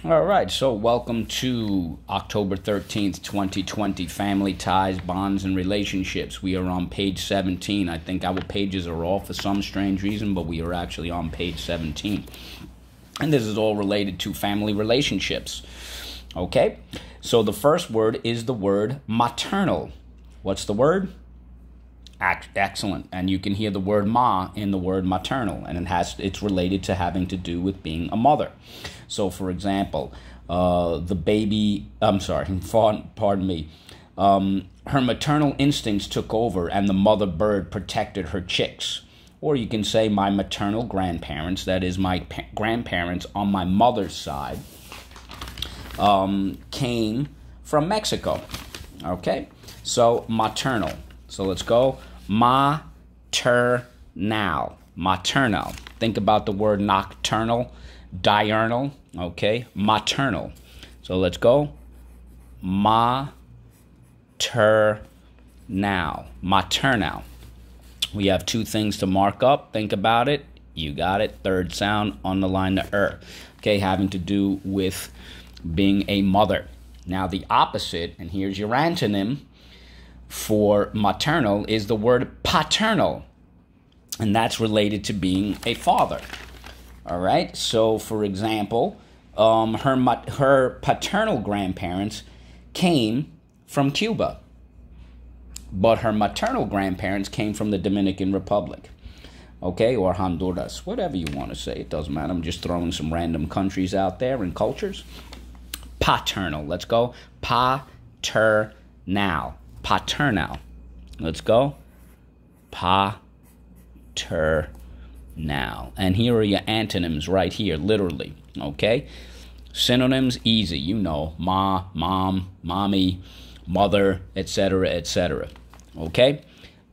All right, so welcome to October 13th, 2020, Family Ties, Bonds, and Relationships. We are on page 17. I think our pages are off for some strange reason, but we are actually on page 17. And this is all related to family relationships. Okay, so the first word is the word maternal. What's the word? Excellent. And you can hear the word ma in the word maternal, and it's related to having to do with being a mother. So, for example, pardon me, her maternal instincts took over and the mother bird protected her chicks. Or you can say my maternal grandparents, that is my grandparents on my mother's side, came from Mexico. Okay, so maternal. So let's go. Maternal. Maternal. Think about the word nocturnal, diurnal. Okay, maternal. So let's go. Maternal. Maternal. We have two things to mark up. Think about it. You got it. Third sound, underline the Okay, having to do with being a mother. Now the opposite, and here's your antonym for maternal, is the word paternal. And that's related to being a father. All right. So, for example, her paternal grandparents came from Cuba, but her maternal grandparents came from the Dominican Republic. Okay, or Honduras, whatever you want to say. It doesn't matter. I'm just throwing some random countries out there and cultures. Paternal. Let's go. Paternal. Paternal. Let's go. Paternal. And here are your antonyms right here, literally. Okay? Synonyms, easy. You know, ma, mom, mommy, mother, etc., etc. Okay?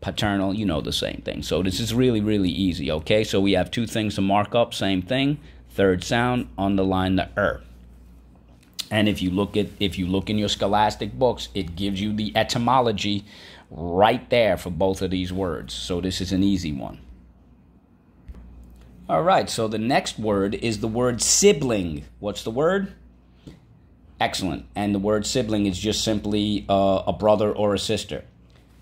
Paternal, you know the same thing. So this is really, really easy. Okay? So we have two things to mark up. Same thing. Third sound, underline the . And if you look in your scholastic books, it gives you the etymology right there for both of these words. So this is an easy one. All right, so the next word is the word sibling. What's the word? Excellent. And the word sibling is just simply a brother or a sister.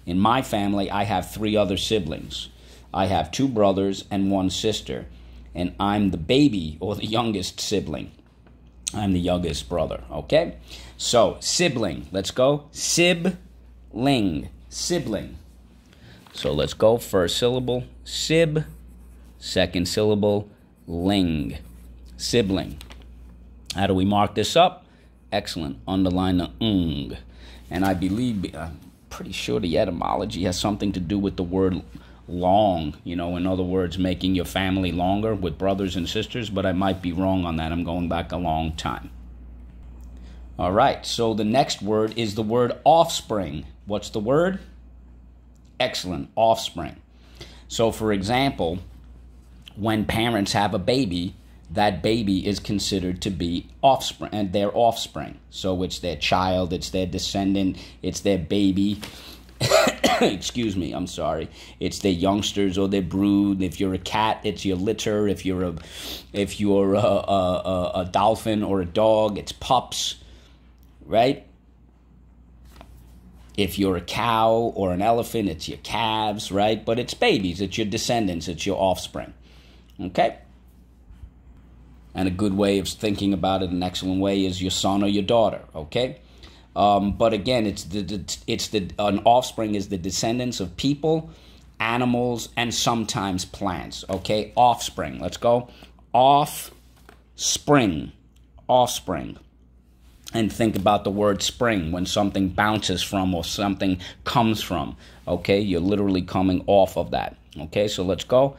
In my family, I have 3 other siblings. I have 2 brothers and 1 sister. And I'm the baby or the youngest sibling. I'm the youngest brother, okay? So, sibling. Let's go. Sibling. Sibling. So, let's go. First syllable, sib. Second syllable, ling. Sibling. How do we mark this up? Excellent. Underline the ung. And I'm pretty sure the etymology has something to do with the word long, in other words, making your family longer with brothers and sisters, but I might be wrong on that. I'm going back a long time. All right, so the next word is the word offspring. What's the word? Excellent, offspring. So, for example, when parents have a baby, that baby is considered to be offspring, and their offspring. So it's their child, it's their descendant, it's their baby. Excuse me, I'm sorry. It's their youngsters or their brood. If you're a cat, it's your litter. If you're a dolphin or a dog, it's pups, right? If you're a cow or an elephant, it's your calves, right? But it's babies, it's your descendants, it's your offspring, okay? And a good way of thinking about it, an excellent way, is your son or your daughter, okay? But again, an offspring is the descendants of people, animals, and sometimes plants. Okay, offspring. Let's go. Offspring. Offspring. And think about the word spring, when something bounces from or something comes from. Okay, you're literally coming off of that. Okay, so let's go.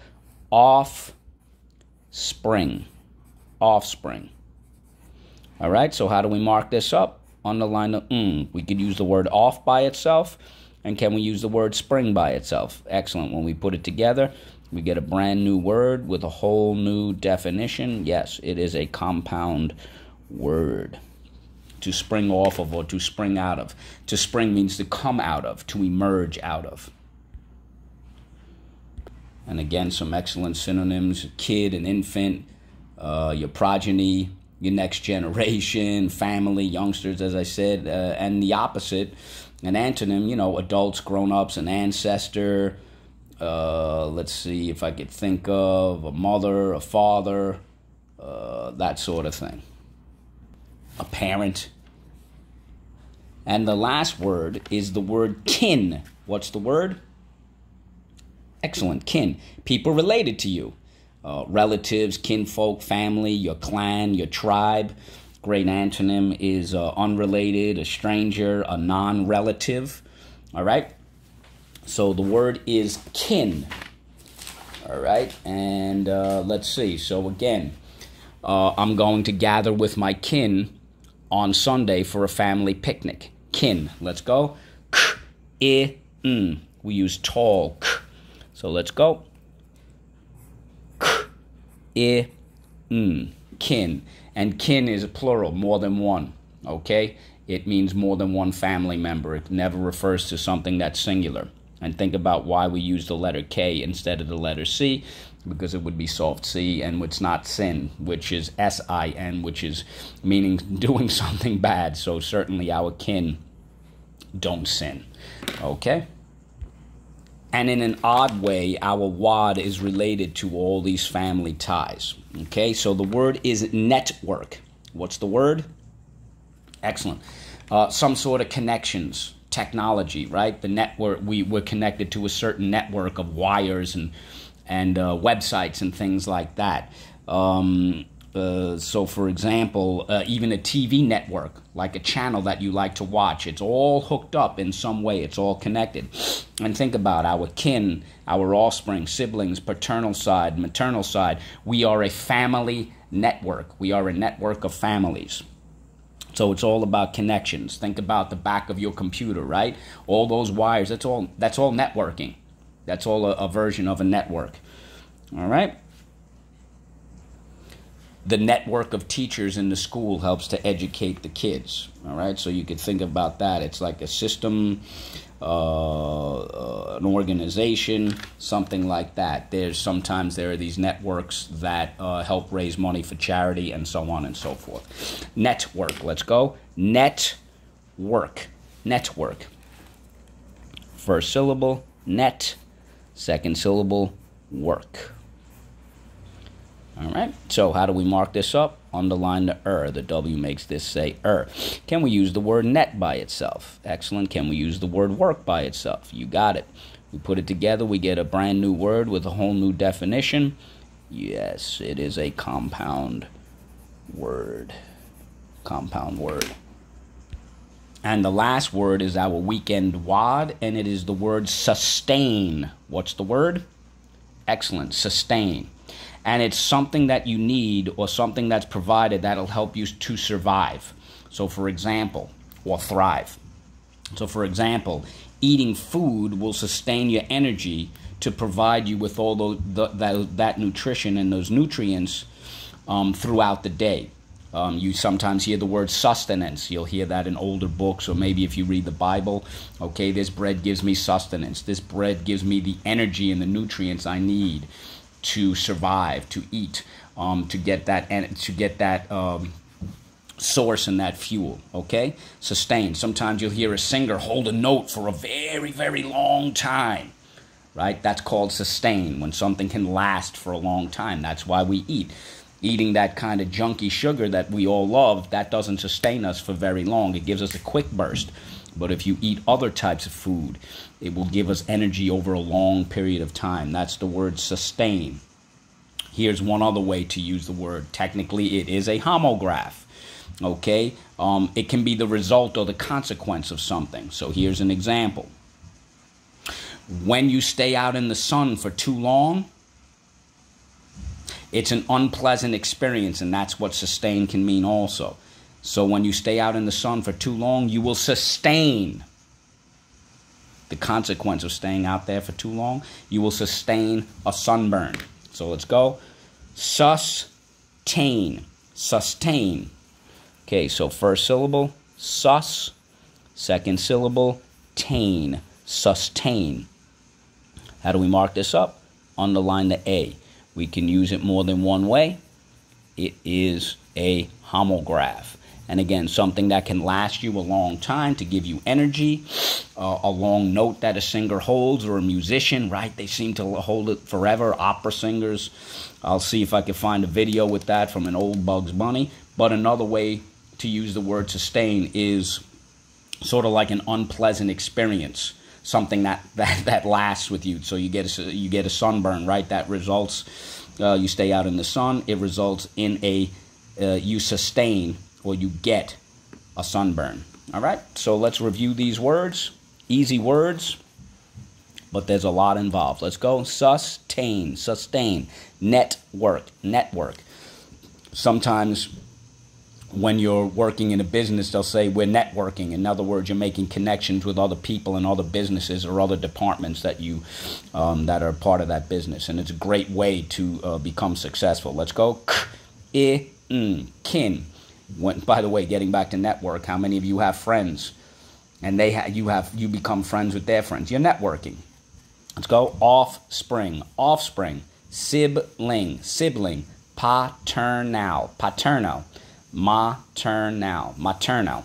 Offspring. Offspring. All right, so how do we mark this up? Underline the We could use the word off by itself, and can we use the word spring by itself? Excellent. When we put it together, we get a brand new word with a whole new definition. Yes, it is a compound word. To spring off of or to spring out of. To spring means to come out of, to emerge out of. And again, some excellent synonyms: kid, an infant, your progeny, your next generation, family, youngsters, as I said, and the opposite, an antonym, adults, grown-ups, an ancestor. Let's see if I could think of a mother, a father, that sort of thing. A parent. And the last word is the word kin. What's the word? Excellent. Kin. People related to you. Relatives, kinfolk, family, your clan, your tribe. Great antonym is unrelated, a stranger, a non-relative. All right? So the word is kin. All right? And let's see. So again, I'm going to gather with my kin on Sunday for a family picnic. Kin. Let's go. K, I, N. We use tall. K. So let's go. K, I, N. Kin. And kin is a plural, more than one. Okay? It means more than one family member. It never refers to something that's singular. And think about why we use the letter K instead of the letter C, because it would be soft C, and it's not sin, which is S-I-N, which is meaning doing something bad. So certainly our kin don't sin. Okay? And in an odd way, our wad is related to all these family ties. Okay? So the word is network. What's the word? Excellent. Some sort of connections. Technology, right? The network, we're connected to a certain network of wires and websites and things like that. So, for example, even a TV network, like a channel that you like to watch, it's all hooked up in some way. It's all connected. And think about our kin, our offspring, siblings, paternal side, maternal side. We are a family network. We are a network of families. So it's all about connections. Think about the back of your computer, right? All those wires, that's all networking. That's all a version of a network. All right? The network of teachers in the school helps to educate the kids. All right? So you could think about that. It's like a system, an organization, something like that. Sometimes there are these networks that help raise money for charity and so on and so forth. Network. Let's go. Network. Network. First syllable, net. Second syllable, work. All right. So how do we mark this up? Underline the The W makes this say Can we use the word net by itself? Excellent. Can we use the word work by itself? You got it. We put it together, we get a brand new word with a whole new definition. Yes, it is a compound word. Compound word. And the last word is our weekend wad, and it is the word sustain. What's the word? Excellent. Sustain. And it's something that you need or something that's provided that'll help you to survive. So, for example, or thrive. So, for example, eating food will sustain your energy to provide you with all that nutrition and those nutrients throughout the day. You sometimes hear the word sustenance. You'll hear that in older books, or maybe if you read the Bible. Okay, this bread gives me sustenance. This bread gives me the energy and the nutrients I need to survive, to eat, to get that source and that fuel. Okay, sustain. Sometimes you'll hear a singer hold a note for a very, very long time. Right? That's called sustain, when something can last for a long time. That's why we eat. Eating that kind of junky sugar that we all love, that doesn't sustain us for very long. It gives us a quick burst. But if you eat other types of food, it will give us energy over a long period of time. That's the word sustain. Here's one other way to use the word. Technically, it is a homograph. Okay? It can be the result or the consequence of something. So here's an example. When you stay out in the sun for too long, it's an unpleasant experience, and that's what sustain can mean also. So when you stay out in the sun for too long, you will sustain the consequence of staying out there for too long. You will sustain a sunburn. So let's go. Sustain. Sustain. Okay, so first syllable, sus. Second syllable, tain. Sustain. How do we mark this up? Underline the A. We can use it more than one way. It is a homograph. And again, something that can last you a long time to give you energy, a long note that a singer holds, or a musician, right? They seem to hold it forever. Opera singers. I'll see if I can find a video with that from an old Bugs Bunny. But another way to use the word sustain is sort of like an unpleasant experience, something that lasts with you. So you get a sunburn, right? That results, you stay out in the sun. It results in you sustain, or you get a sunburn. All right, so let's review these words. Easy words, but there's a lot involved. Let's go. Sustain, sustain. Network, network. Sometimes when you're working in a business, they'll say we're networking. In other words, you're making connections with other people and other businesses or other departments that that are part of that business, and it's a great way to become successful. Let's go. Kin. By the way, getting back to network, how many of you have friends, and you become friends with their friends? You're networking. Let's go. Offspring, offspring. Sibling, sibling. Paternal, paternal. Maternal, maternal.